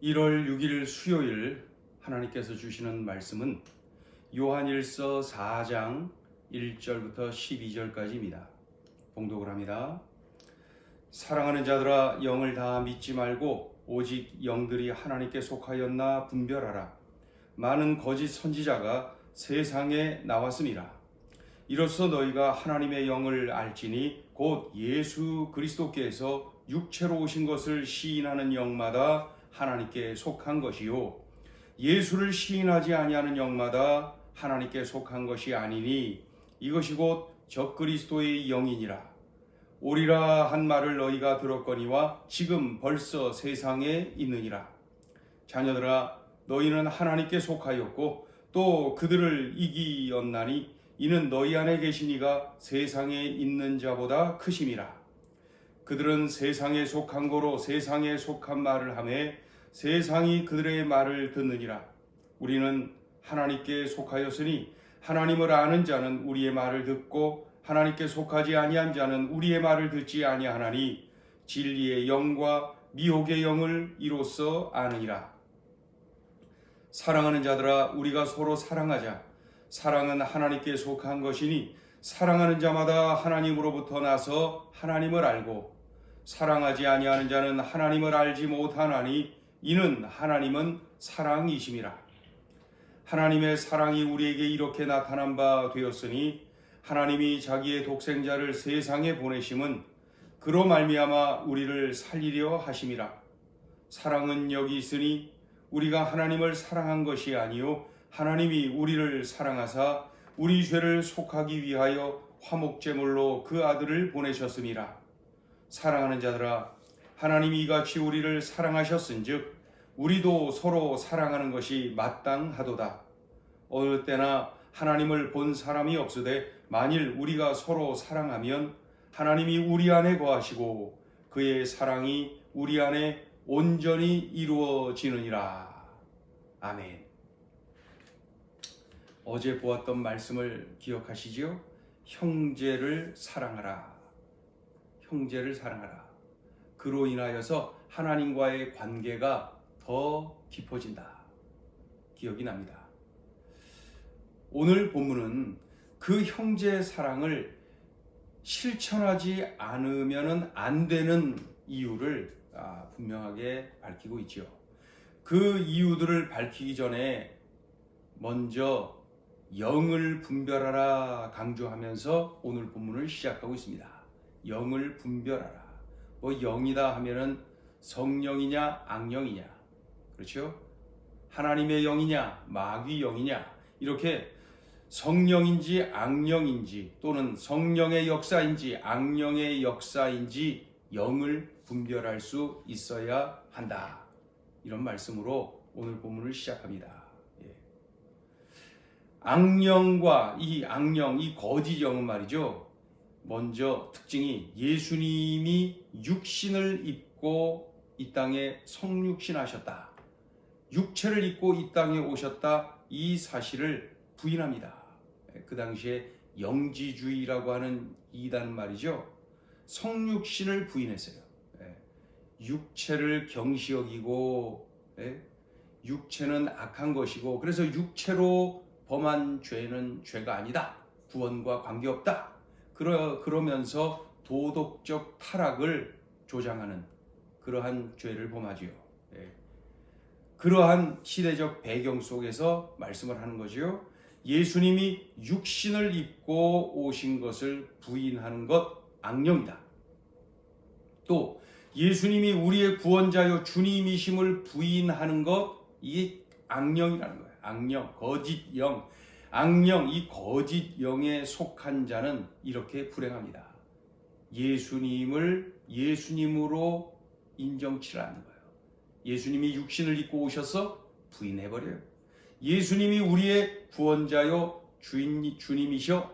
1월 6일 수요일 하나님께서 주시는 말씀은 요한일서 4장 1절부터 12절까지입니다. 봉독을 합니다. 사랑하는 자들아, 영을 다 믿지 말고 오직 영들이 하나님께 속하였나 분별하라. 많은 거짓 선지자가 세상에 나왔음이라. 이로써 너희가 하나님의 영을 알지니 곧 예수 그리스도께서 육체로 오신 것을 시인하는 영마다 하나님께 속한 것이요, 예수를 시인하지 아니하는 영마다 하나님께 속한 것이 아니니 이것이 곧 적그리스도의 영이니라. 오리라 한 말을 너희가 들었거니와 지금 벌써 세상에 있느니라. 자녀들아, 너희는 하나님께 속하였고 또 그들을 이기었나니 이는 너희 안에 계신 이가 세상에 있는 자보다 크심이라. 그들은 세상에 속한 거로 세상에 속한 말을 하매 세상이 그들의 말을 듣느니라. 우리는 하나님께 속하였으니 하나님을 아는 자는 우리의 말을 듣고 하나님께 속하지 아니한 자는 우리의 말을 듣지 아니하나니 진리의 영과 미혹의 영을 이로써 아느니라. 사랑하는 자들아, 우리가 서로 사랑하자. 사랑은 하나님께 속한 것이니 사랑하는 자마다 하나님으로부터 나서 하나님을 알고 사랑하지 아니하는 자는 하나님을 알지 못하나니 이는 하나님은 사랑이심이라. 하나님의 사랑이 우리에게 이렇게 나타난 바 되었으니 하나님이 자기의 독생자를 세상에 보내심은 그로 말미암아 우리를 살리려 하심이라. 사랑은 여기 있으니 우리가 하나님을 사랑한 것이 아니요 하나님이 우리를 사랑하사 우리 죄를 속하기 위하여 화목제물로 그 아들을 보내셨음이라. 사랑하는 자들아, 하나님이 이같이 우리를 사랑하셨은즉 우리도 서로 사랑하는 것이 마땅하도다. 어느 때나 하나님을 본 사람이 없으되 만일 우리가 서로 사랑하면 하나님이 우리 안에 거하시고 그의 사랑이 우리 안에 온전히 이루어지느니라. 아멘. 어제 보았던 말씀을 기억하시지요? 형제를 사랑하라. 형제를 사랑하라. 그로 인하여서 하나님과의 관계가 더 깊어진다. 기억이 납니다. 오늘 본문은 그 형제의 사랑을 실천하지 않으면 안 되는 이유를 분명하게 밝히고 있죠. 그 이유들을 밝히기 전에 먼저 영을 분별하라 강조하면서 오늘 본문을 시작하고 있습니다. 영을 분별하라. 영이다 하면은 성령이냐 악령이냐, 그렇죠? 하나님의 영이냐 마귀 영이냐, 이렇게 성령인지 악령인지 또는 성령의 역사인지 악령의 역사인지 영을 분별할 수 있어야 한다. 이런 말씀으로 오늘 본문을 시작합니다. 악령과 이 악령, 이 거짓 영은 말이죠. 먼저 특징이 예수님이 육신을 입고 이 땅에 성육신하셨다. 육체를 입고 이 땅에 오셨다. 이 사실을 부인합니다. 그 당시에 영지주의라고 하는 이단 말이죠. 성육신을 부인했어요. 육체를 경시 여기고 육체는 악한 것이고 그래서 육체로 범한 죄는 죄가 아니다. 구원과 관계없다. 그러면서 도덕적 타락을 조장하는 그러한 죄를 범하지요. 그러한 시대적 배경 속에서 말씀을 하는 거지요. 예수님이 육신을 입고 오신 것을 부인하는 것 악령이다. 또 예수님이 우리의 구원자요 주님이심을 부인하는 것, 이게 악령이라는 거예요. 악령, 거짓 영, 악령, 이 거짓 영에 속한 자는 이렇게 불행합니다. 예수님을 예수님으로 인정치 않는 거예요. 예수님이 육신을 입고 오셔서 부인해버려요. 예수님이 우리의 구원자요 주님이셔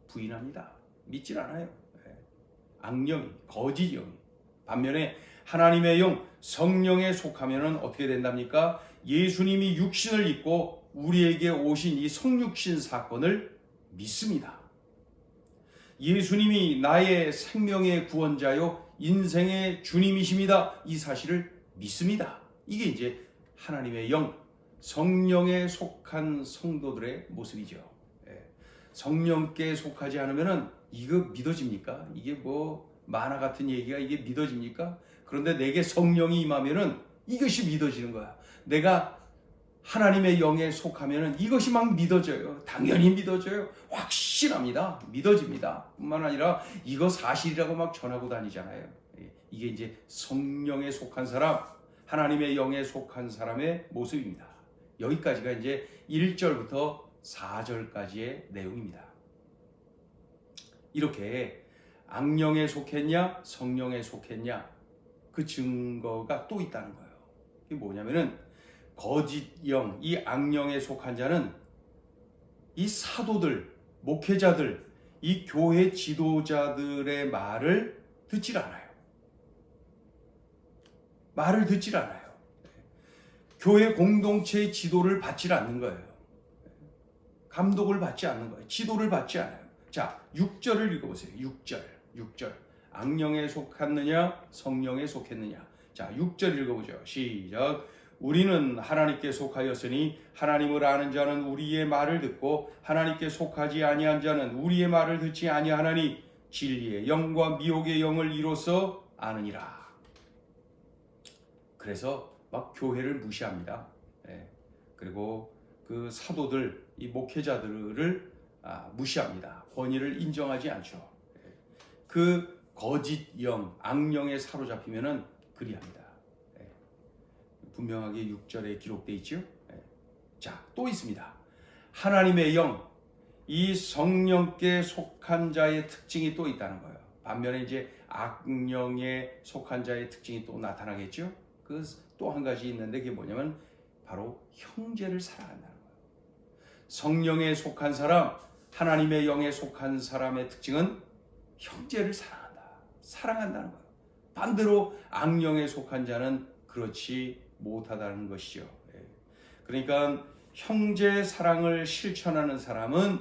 부인합니다. 믿질 않아요. 악령이, 거짓 영이. 반면에 하나님의 영, 성령에 속하면 어떻게 된답니까? 예수님이 육신을 입고 우리에게 오신 이 성육신 사건을 믿습니다. 예수님이 나의 생명의 구원자요 인생의 주님이십니다. 이 사실을 믿습니다. 이게 이제 하나님의 영, 성령에 속한 성도들의 모습이죠. 성령께 속하지 않으면은 이거 믿어집니까? 이게 뭐 만화 같은 얘기가 이게 믿어집니까? 그런데 내게 성령이 임하면은 이것이 믿어지는 거야. 내가 하나님의 영에 속하면은 이것이 막 믿어져요. 당연히 믿어져요. 확실합니다. 믿어집니다. 뿐만 아니라 이거 사실이라고 막 전하고 다니잖아요. 이게 이제 성령에 속한 사람, 하나님의 영에 속한 사람의 모습입니다. 여기까지가 이제 1절부터 4절까지의 내용입니다. 이렇게 악령에 속했냐, 성령에 속했냐, 그 증거가 또 있다는 거예요. 이게 뭐냐면은 거짓 영, 이 악령에 속한 자는 이 사도들, 목회자들, 이 교회 지도자들의 말을 듣질 않아요. 말을 듣질 않아요. 교회 공동체의 지도를 받질 않는 거예요. 감독을 받지 않는 거예요. 지도를 받지 않아요. 자, 6절을 읽어보세요. 6절. 악령에 속했느냐, 성령에 속했느냐. 자, 6절 읽어보죠. 시작. 우리는 하나님께 속하였으니 하나님을 아는 자는 우리의 말을 듣고 하나님께 속하지 아니한 자는 우리의 말을 듣지 아니하나니 진리의 영과 미혹의 영을 이로써 아느니라. 그래서 막 교회를 무시합니다. 그리고 그 사도들, 이 목회자들을 무시합니다. 권위를 인정하지 않죠. 그 거짓 영, 악령에 사로잡히면은 그리합니다. 분명하게 6절에 기록되어 있죠. 자, 또 있습니다. 하나님의 영, 이 성령께 속한 자의 특징이 또 있다는 거예요. 반면에 이제 악령에 속한 자의 특징이 또 나타나겠죠. 그 또 한 가지 있는데 그게 뭐냐면 바로 형제를 사랑한다는 거예요. 성령에 속한 사람, 하나님의 영에 속한 사람의 특징은 형제를 사랑한다는 거예요. 반대로 악령에 속한 자는 그렇지 못하다는 것이죠. 그러니까 형제 사랑을 실천하는 사람은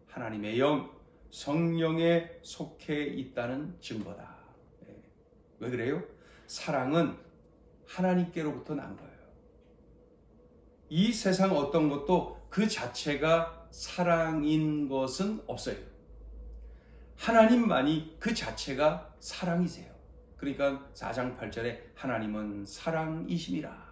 하나님의 영, 성령에 속해 있다는 증거다. 왜 그래요? 사랑은 하나님께로부터 난 거예요. 이 세상 어떤 것도 그 자체가 사랑인 것은 없어요. 하나님만이 그 자체가 사랑이세요. 그러니까 4장 8절에 하나님은 사랑이심이라.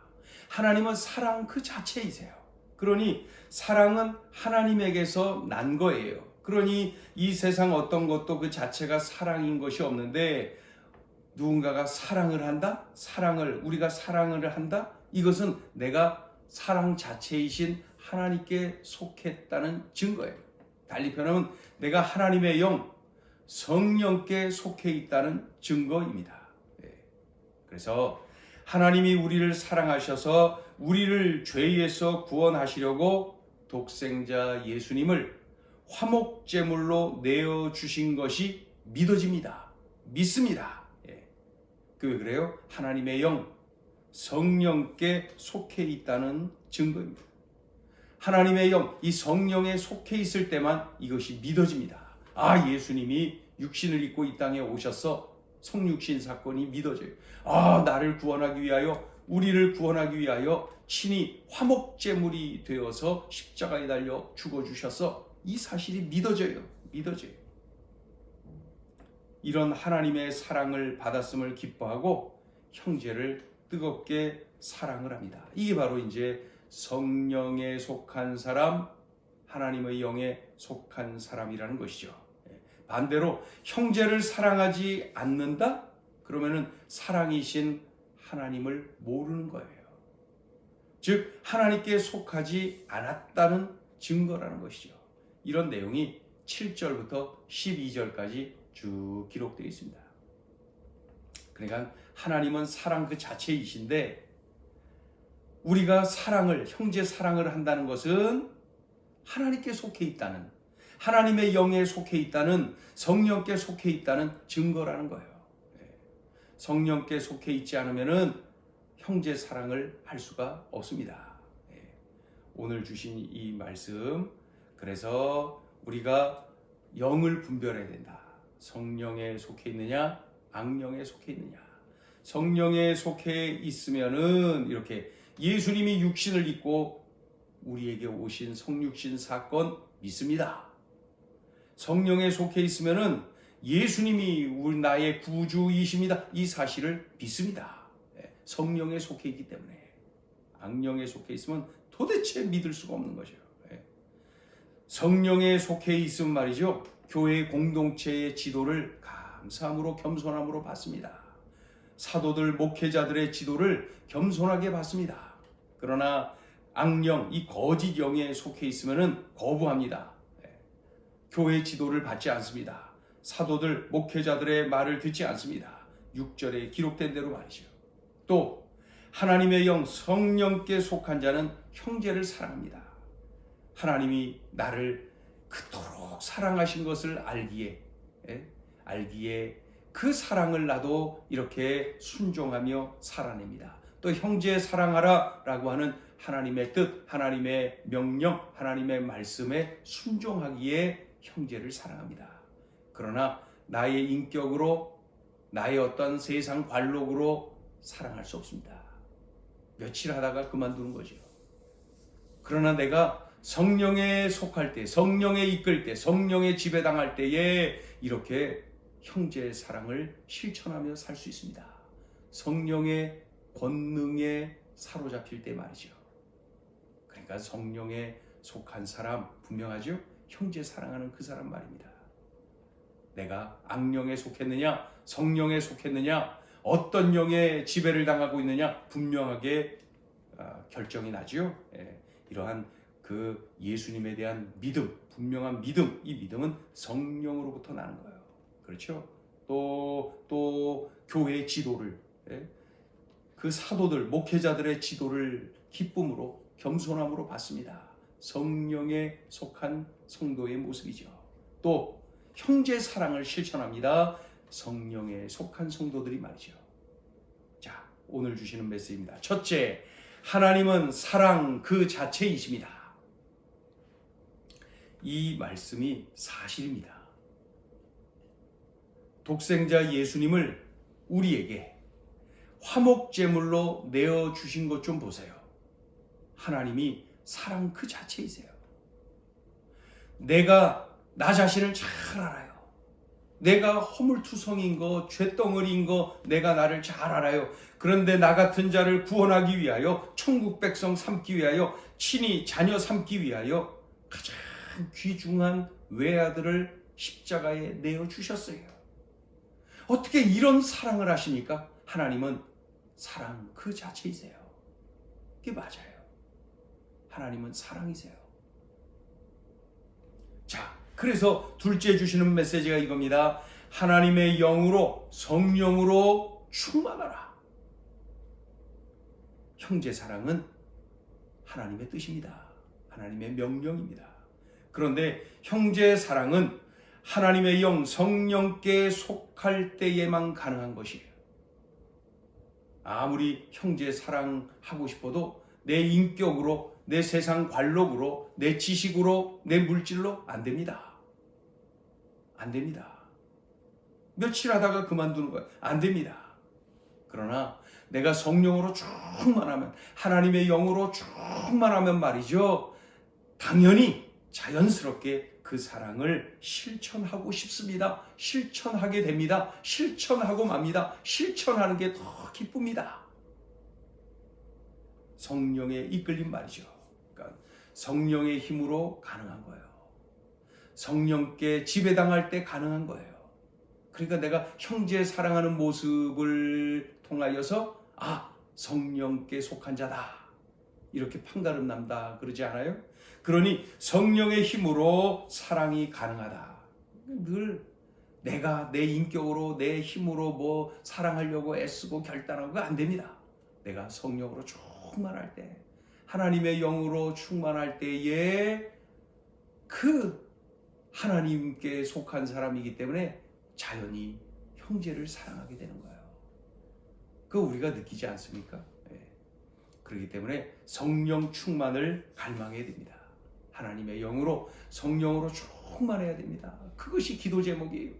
하나님은 사랑 그 자체이세요. 그러니 사랑은 하나님에게서 난 거예요. 그러니 이 세상 어떤 것도 그 자체가 사랑인 것이 없는데 누군가가 사랑을 한다? 우리가 사랑을 한다? 이것은 내가 사랑 자체이신 하나님께 속했다는 증거예요. 달리 표현하면 내가 하나님의 영, 성령께 속해 있다는 증거입니다. 그래서 하나님이 우리를 사랑하셔서 우리를 죄에서 구원하시려고 독생자 예수님을 화목제물로 내어주신 것이 믿어집니다. 믿습니다. 왜 그래요? 하나님의 영, 성령께 속해 있다는 증거입니다. 하나님의 영, 이 성령에 속해 있을 때만 이것이 믿어집니다. 예수님이 육신을 입고 이 땅에 오셔서 성육신 사건이 믿어져요. 나를 구원하기 위하여, 우리를 구원하기 위하여 친히 화목제물이 되어서 십자가에 달려 죽어주셔서 이 사실이 믿어져요. 이런 하나님의 사랑을 받았음을 기뻐하고 형제를 뜨겁게 사랑을 합니다. 이게 바로 이제 성령에 속한 사람, 하나님의 영에 속한 사람이라는 것이죠. 반대로 형제를 사랑하지 않는다? 그러면은 사랑이신 하나님을 모르는 거예요. 즉 하나님께 속하지 않았다는 증거라는 것이죠. 이런 내용이 7절부터 12절까지 쭉 기록되어 있습니다. 그러니까 하나님은 사랑 그 자체이신데 우리가 형제 사랑을 한다는 것은 하나님께 속해 있다는, 하나님의 영에 속해 있다는, 성령께 속해 있다는 증거라는 거예요. 성령께 속해 있지 않으면은 형제 사랑을 할 수가 없습니다. 오늘 주신 이 말씀, 그래서 우리가 영을 분별해야 된다. 성령에 속해 있느냐, 악령에 속해 있느냐. 성령에 속해 있으면은 이렇게 예수님이 육신을 입고 우리에게 오신 성육신 사건 믿습니다. 성령에 속해 있으면은 예수님이 우리 나의 구주이십니다. 이 사실을 믿습니다. 성령에 속해 있기 때문에. 악령에 속해 있으면 도대체 믿을 수가 없는 거죠. 성령에 속해 있으면 말이죠, 교회 공동체의 지도를 감사함으로 겸손함으로 받습니다. 사도들, 목회자들의 지도를 겸손하게 받습니다. 그러나 악령, 이 거짓 영에 속해 있으면 거부합니다. 교회 지도를 받지 않습니다. 사도들, 목회자들의 말을 듣지 않습니다. 6절에 기록된 대로 말이죠. 또 하나님의 영 성령께 속한 자는 형제를 사랑합니다. 하나님이 나를 그토록 사랑하신 것을 알기에 그 사랑을 나도 이렇게 순종하며 살아냅니다. 또 형제 사랑하라 라고 하는 하나님의 뜻, 하나님의 명령, 하나님의 말씀에 순종하기에 형제를 사랑합니다. 그러나 나의 인격으로, 나의 어떤 세상 관록으로 사랑할 수 없습니다. 며칠 하다가 그만두는 거죠. 그러나 내가 성령에 속할 때, 성령에 이끌 때, 성령에 지배당할 때에 이렇게 형제의 사랑을 실천하며 살 수 있습니다. 성령의 권능에 사로잡힐 때 말이죠. 그러니까 성령에 속한 사람 분명하죠? 형제 사랑하는 그 사람 말입니다. 내가 악령에 속했느냐, 성령에 속했느냐, 어떤 영의 지배를 당하고 있느냐 분명하게 결정이 나죠. 이러한 그 예수님에 대한 믿음, 분명한 믿음, 이 믿음은 성령으로부터 나는 거예요. 그렇죠? 또 교회의 지도를, 그 사도들, 목회자들의 지도를 기쁨으로, 겸손함으로 받습니다. 성령에 속한 성도의 모습이죠. 또 형제 사랑을 실천합니다. 성령에 속한 성도들이 말이죠. 자, 오늘 주시는 메시지입니다. 첫째, 하나님은 사랑 그 자체이십니다. 이 말씀이 사실입니다. 독생자 예수님을 우리에게 화목제물로 내어주신 것 좀 보세요. 하나님이 사랑 그 자체이세요. 내가 나 자신을 잘 알아요. 내가 허물투성인 거, 죄덩어리인 거 내가 나를 잘 알아요. 그런데 나 같은 자를 구원하기 위하여, 천국 백성 삼기 위하여, 친히 자녀 삼기 위하여 가장 귀중한 외아들을 십자가에 내어주셨어요. 어떻게 이런 사랑을 하십니까? 하나님은 사랑 그 자체이세요. 그게 맞아요. 하나님은 사랑이세요. 자, 그래서 둘째 주시는 메시지가 이겁니다. 하나님의 영으로, 성령으로 충만하라. 형제 사랑은 하나님의 뜻입니다. 하나님의 명령입니다. 그런데 형제 사랑은 하나님의 영, 성령께 속할 때에만 가능한 것이에요. 아무리 형제 사랑하고 싶어도 내 인격으로, 내 세상 관록으로, 내 지식으로, 내 물질로 안 됩니다. 안 됩니다. 며칠 하다가 그만두는 거예요. 안 됩니다. 그러나 내가 성령으로 충만하면, 하나님의 영으로 충만하면 말이죠, 당연히 자연스럽게 그 사랑을 실천하고 싶습니다. 실천하게 됩니다. 실천하고 맙니다. 실천하는 게 더 기쁩니다. 성령의 이끌림 말이죠. 그러니까 성령의 힘으로 가능한 거예요. 성령께 지배당할 때 가능한 거예요. 그러니까 내가 형제 사랑하는 모습을 통하여서 성령께 속한 자다, 이렇게 판가름 난다 그러지 않아요? 그러니 성령의 힘으로 사랑이 가능하다. 늘 내가 내 인격으로, 내 힘으로 뭐 사랑하려고 애쓰고 결단하고 안 됩니다. 내가 성령으로 충만할 때, 하나님의 영으로 충만할 때에 그 하나님께 속한 사람이기 때문에 자연히 형제를 사랑하게 되는 거예요. 그거 우리가 느끼지 않습니까? 그렇기 때문에 성령 충만을 갈망해야 됩니다. 하나님의 영으로, 성령으로 충만해야 됩니다. 그것이 기도 제목이에요.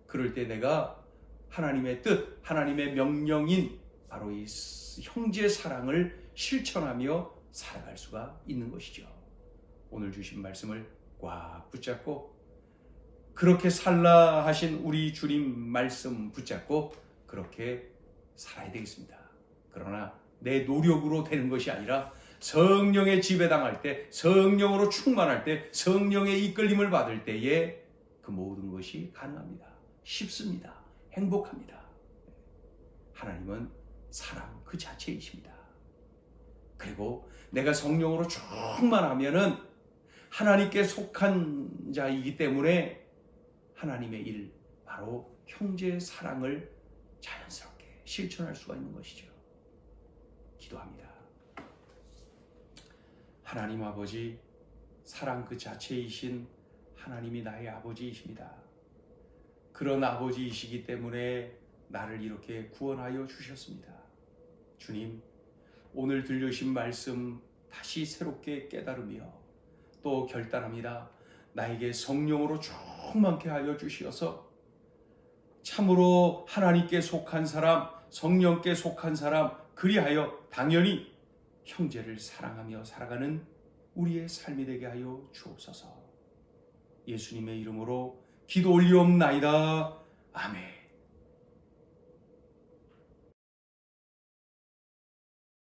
그럴 때 내가 하나님의 뜻, 하나님의 명령인 바로 이 형제 사랑을 실천하며 살아갈 수가 있는 것이죠. 오늘 주신 말씀을 꽉 붙잡고 그렇게 살라 하신 우리 주님 말씀 붙잡고 그렇게 살아야 되겠습니다. 그러나 내 노력으로 되는 것이 아니라 성령의 지배당할 때, 성령으로 충만할 때, 성령의 이끌림을 받을 때에 그 모든 것이 가능합니다. 쉽습니다. 행복합니다. 하나님은 사랑 그 자체이십니다. 그리고 내가 성령으로 충만하면은 하나님께 속한 자이기 때문에 하나님의 일, 바로 형제의 사랑을 자연스럽게 실천할 수가 있는 것이죠. 기도합니다. 하나님 아버지, 사랑 그 자체이신 하나님이 나의 아버지이십니다. 그런 아버지이시기 때문에 나를 이렇게 구원하여 주셨습니다. 주님, 오늘 들려주신 말씀 다시 새롭게 깨달으며 또 결단합니다. 나에게 성령으로 충만케 하여 주시어서 참으로 하나님께 속한 사람, 성령께 속한 사람, 그리하여 당연히 형제를 사랑하며 살아가는 우리의 삶이 되게 하여 주옵소서. 예수님의 이름으로 기도 올리옵나이다. 아멘.